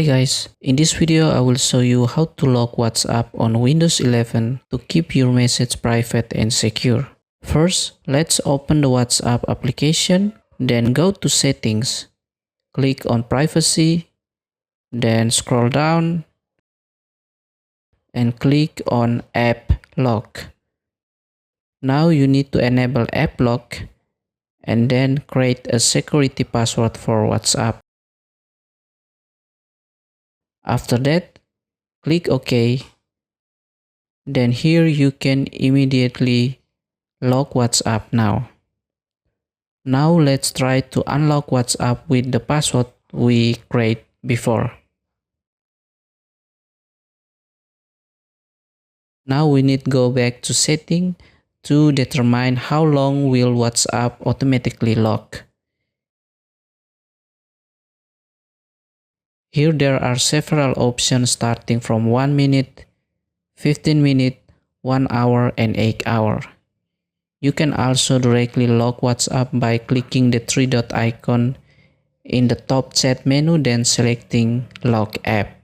Hi guys, in this video I will show you how to lock WhatsApp on Windows 11 to keep your message private and secure. First, let's open the WhatsApp application, then go to Settings, click on Privacy, then scroll down and click on App Lock. Now you need to enable App Lock and then create a security password for WhatsApp. After that, click OK. Then here you can immediately lock WhatsApp now. Now let's try to unlock WhatsApp with the password we create before. Now we need to go back to setting to determine how long will WhatsApp automatically lock. Here there are several options starting from 1 minute, 15 minutes, 1 hour and 8 hours. You can also directly lock WhatsApp by clicking the three dot icon in the top chat menu, then selecting Lock App.